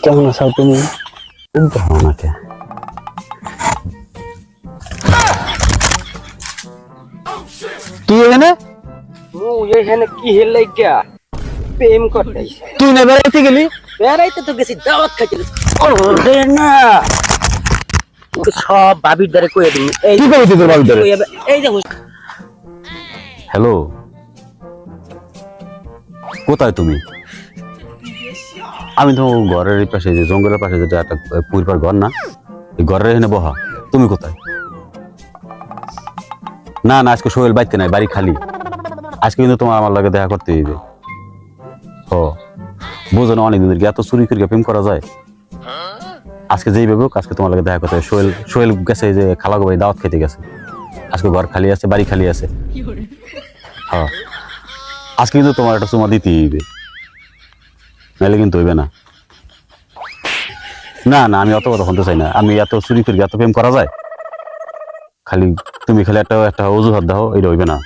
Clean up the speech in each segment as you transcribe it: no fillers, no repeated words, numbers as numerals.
কেমন আছো তুমি? আমাকে তুই এখানে এখানে কি হেল প্রেম করতেছে। তুই না বেড়াইতে গেলি? বেড়াইতে তো গেছি, দাওয়াত খাইতে গেছি। না সব ভাবির দ্বারে কয়ে দিন। এই কি করবি তোর বাড়িতে? এই যে হ্যালো, কোথায় তুমি? আমি তো ঘরের পাশে, যে জঙ্গলের পাশে যেটা একটা পরিবার ঘর না, এই ঘরের এখানে বহা। তুমি কোথায়? না না, আজকে সোহেল বাইতে নাই, বাড়ি খালি। আজকে কিন্তু তোমার আমার লাগে দেখা করতে হইবে। ও বোঝো না, অনেকদিন ধরে এত চুরি করে প্রেম করা যায়। আজকে যেই ভেবে আজকে তোমার লাগে দেখা করতে হবে। সোহেল গেছে, যে খালাগো বাড়ি দাওয়াত খেতে গেছে। আজকে ঘর খালি আছে, বাড়ি খালি আছে। হ্যাঁ, আজকে কিন্তু তোমার একটা চুমা দিতেই হইবে, নাহলে কিন্তু হইবে না। না না, আমি অত কথা শুনতে চাই না। আমি এত চুরি করি, এত প্রেম করা যায়? খালি তুমি খালি একটা অজুহাত দাও, এটা হইবে না।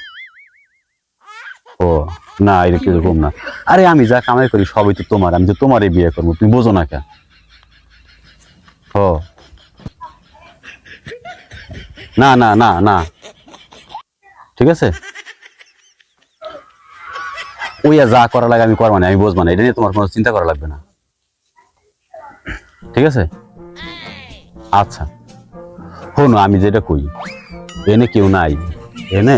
ও না, এটা কিরকম না। আরে আমি যা কামাই করি সবই তো তোমার, আমি তো তোমারই বিয়ে করবো, তুমি বোঝো না কেন? ও না না না না, ঠিক আছে, ওই যা করা লাগে আমি করবো না, আমি বুঝবো না। এটা নিয়ে তোমার কোনো চিন্তা করা লাগবে না, ঠিক আছে? আচ্ছা শোনো, আমি যেটা কই, এনে কেউ নাই, এনে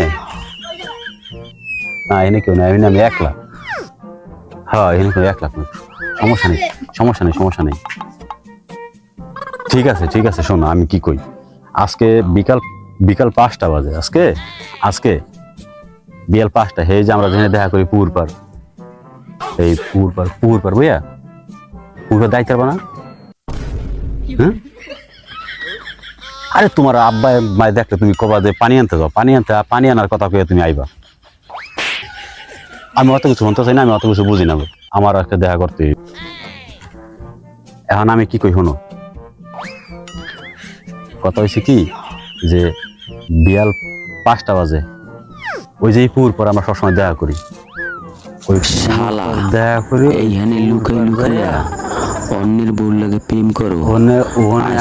না, এনে কেউ নাই, আমি একলা। হ্যাঁ, এনে কেউ একলা, সমস্যা নেই, সমস্যা নেই, সমস্যা নেই। ঠিক আছে ঠিক আছে, শোনো আমি কি কই, আজকে বিকাল 5টা বাজে। আজকে বিকাল 5টা, হে যে আমরা যেখানে দেখা করি পুরপার, এই পুরপার বুঝা, পুরপার দায়িত্ব পারবো না? হ্যাঁ, আরে তোমার আব্বা মায় দেখলে তুমি কবা যে পানি আনতে যাও, পানি আনার কথা কয়ে তুমি আইবা। আমি অত কিছু শুনতে চাই না, আমি অত কিছু বুঝি না, আমার আজকে দেখা করতে। এখন আমি কি কই শোনো, কথা হয়েছে কি, যে বিয়াল 5টা বাজে, ওই যে পুরপার আমরা সবসময় দেখা করি, ওই শালা দেখা করি এইখানে লুকাই লুকাইয়া অন্যের বউর লাগে প্রেম করো। ওখানে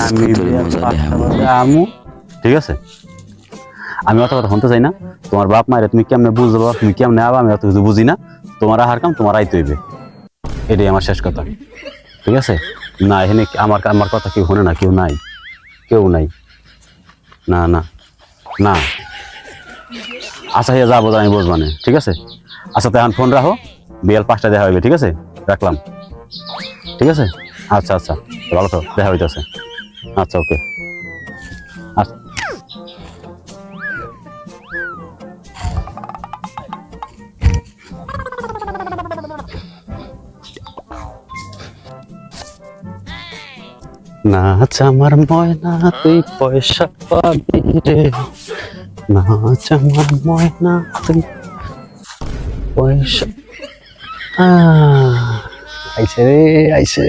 আমি আমু, ঠিক আছে? আমি অত কথা শুনতে চাই না। তোমার বাপ মায়ের তুমি কেমনে বুঝবো, তুমি কেমনে আবা, আমি অত কিছু বুঝি না। তোমার আহার কাম তোমার আইতে হইবে, এটাই আমার শেষ কথা, ঠিক আছে? না, এখানে আমার কথা কেউ শোনে না, কেউ নাই, না না না। আচ্ছা হিয়া যাবো, আমি বুঝবো না, ঠিক আছে? আচ্ছা তো এখন ফোন রাখো, বিকাল 5টা দেখা হইবে, ঠিক আছে? রাখলাম, ঠিক আছে? আচ্ছা আচ্ছা, ভালো তো, দেখা হইতেছে। আচ্ছা ওকে, আচ্ছা। নাচ আমার ময়না, তুই পয়সা পাবি রে, নাচ আমার ময়না, তুই পয়সা। আইসে রে, আইসে।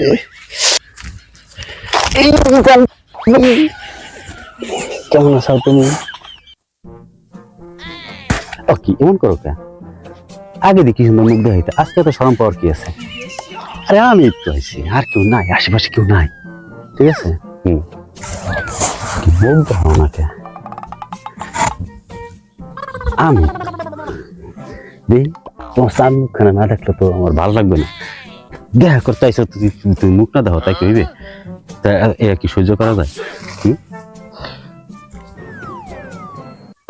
কেমন আছো তুমি? ও কি এমন করো কে? আগে দেখি সুন্দর মুখ দেখাইতে, আজকে তো শরম পাওয়ার কি আছে? আরে আমি তো আইসি, আর কেউ নাই, আশেপাশে কেউ নাই, ঠিক আছে? মুখ দেখাও না কে? আমি দেখি তোমার চার মুখখানা না দেখলে তো আমার ভালো লাগবে না। দেখা করতে আইসো, তুমি মুখ না দেখো তাই কইবে? তা এ কি সহ্য করা যায়?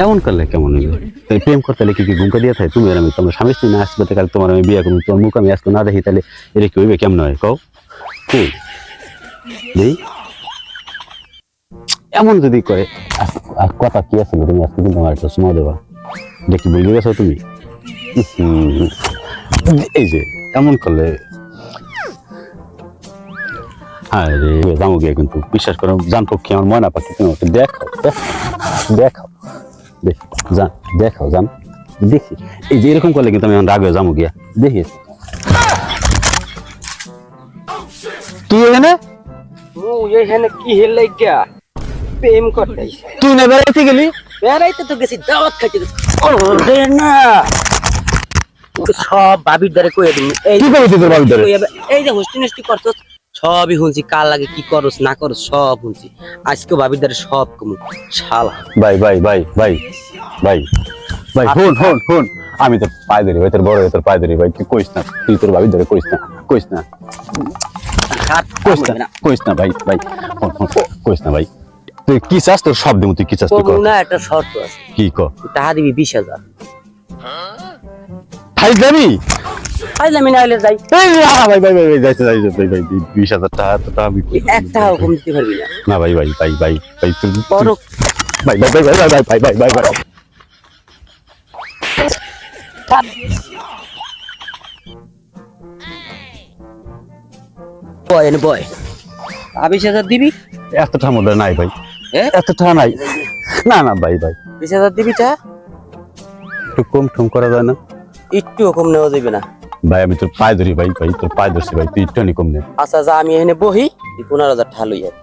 এমন করলে কেমন হইবে? প্রেম করতে হলে কি গুমকা দিয়ে থাকে? তুমি আর আমি, তোমার স্বামী স্ত্রী না আসবে, কাল তোমার আমি বিয়ে করবো, তোমার মুখ আমি আজকে না দেখি, তাহলে এটা কি হইবে? কেমন হয় কও? এমন যদি করে, কথা কি আছে, তুমি আজকে কিন্তু আমার একটা সময় দেবা, দেখি বুঝে গেছো তুমি? এই যে এমন করলে, হ্যাঁ রে যাবো গিয়ে, কিন্তু বিশ্বাস করো জান পক্ষে আমার ময়না পাখি, তুমি দেখাও দেখাও জান, দেখি। এই যে এরকম করলে কিন্তু আমি রাগ হয়ে যাবো গিয়া, দেখি। তুই এখানে কি হেল প্রেম করতেছে। তুই না বেড়াইতে গেলি? বেড়াইতে তো গেছি, দাওয়াত খাইতে গেছি। না সব ভাবির দ্বারে কইয়া দিন এই কি করবি তুই তোর বাবির দ্বারে? এই যে হোস্টি নষ্টি করছস সবই শুনছি কার লাগে কি করস না করস সব শুনছি আজকে ভাবির দ্বারে সব কমু শালা ভাই ভাই ভাই ভাই ভাই ভাই হন আমি তোর পায়ে ধরি ভাই, তোর বড় তোর পায়ে ধরি ভাই, তুই কইস না, তুই তোর ভাবির ধরে কইস না কইস না ভাই ভাই হন কইস না ভাই, তুই কি চাস তোর সব দেবো, তুই কি চাস তুই কর। না একটা শর্ত আছে কি ক? টাকা দিবি 20,000 খাই যাবি? আমি না হলে যাই ভাই ভাই ভাই ভাই যাইতে ভাই ভাই 20,000 টাকা তো আমি এক টাকাও কম দিতে পারবি না না ভাই ভাই ভাই ভাই ভাই তুই বড় ভাই ভাই ভাই ভাই ভাই ভাই ভাই ভাই ভাই বয় 20,000 দিবি এত টাকা মধ্যে নাই ভাই, হ্যাঁ এত টাকা নাই, না না ভাই ভাই 20,000 দিবি তা একটু কম ঠুম করা যায় না একটু কম নেওয়া যাবে না ভাই? আমি তোর পায়ে ধরি ভাই ভাই তোর পায়ে ধরছি ভাই, তুই একটু কম নে আচ্ছা যা আমি এখানে বহি 15,000 টাকা লই আই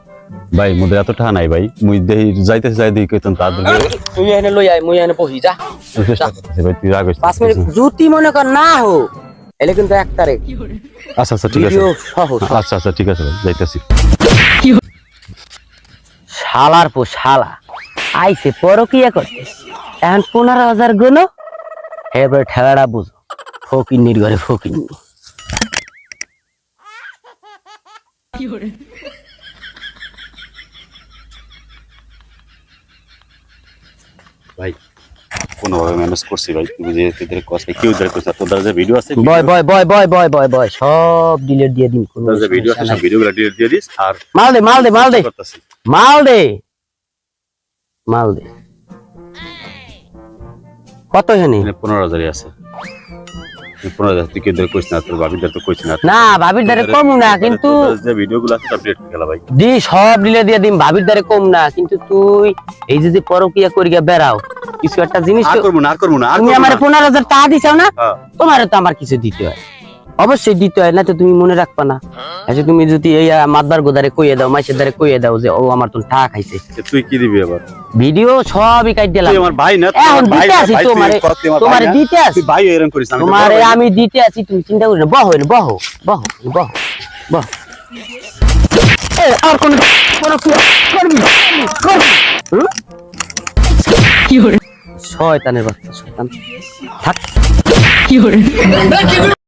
ভাই, মোদের এত টাকা নাই ভাই, মুই দেই যাইতেছে যাই দিই কইতন তার ধরে তুই এখানে লই আই মুই এখানে বহি যা ভাই, তুই রাগ 5 মিনিট জুতি মনে কর না হো এলে কিন্তু এক তারিখ আচ্ছা আচ্ছা ঠিক আছে, ভিডিও সহজ আচ্ছা আচ্ছা ঠিক আছে ভাই, যাইতেছি। শালার পো শালা আইছে পরকিয়া করতে এখন 15,000 গুনো এবার ঠেলাটা বুঝো ফকিন্নির ঘরে ফকিন্নি ভাই কোনোভাবে ম্যানেজ করছি ভাই, তুমি যে তোদের কষ্ট কেউ ধরে কইছ, তোদের যে ভিডিও আছে বয় বয় বয় বয় বয় বয় বয় সব ডিলিট দিয়ে দিন কোন তোদের যে ভিডিও আছে সব ভিডিওগুলো ডিলিট দিয়ে দিস, আর মাল দে মাল দে মাল দে করতেছি মাল দে মাল দে কত এখানে 15,000 আছে, 15,000 তুই কেউ ধরে কইছ না, তোর ভাবির ধরে তো কইছ না, না ভাবির দ্বারে কম না কিন্তু তোদের যে ভিডিওগুলো আছে সব ডিলিট গেল ভাই। দি সব ডিলে দিয়ে দিম ভাবির দ্বারে কম না কিন্তু তুই এই যে পরকিয়া করিয়া বেড়াও কিছু একটা জিনিস আর তো করব না আর করব না আর তুমি করব আমার না। 15,000 টাকা দিছাও না হ্যাঁ। তোমারও তো আমার কিছু দিতে হয় অবশ্যই দিতে হয় না তো তুমি মনে রাখবা না আচ্ছা তুমি যদি এই মাদবার গোদারে কইয়ে দাও মাইসের দ্বারে কইয়ে দাও যে ও আমার তো টাকা খাইছে তুই কি দিবি আবার? ভিডিও সবই কাট দিলাম তুই আমার ভাই না, তুই এখন আমার ভাই দিতে না, আছি ভাই, তুই তোমারে কত তুই আমার ভাই তোমারে না? দিতে আছি তুই ভাই এরকম করিস না, আমি তো তোমারে বড় ভাই। আমি দিতে আছি তুমি চিন্তা করিস না বহো বহো বহো বহো বহো আর কোন করবি কি হরে শয়তানের বাচ্চা শয়তান থাক কি হরে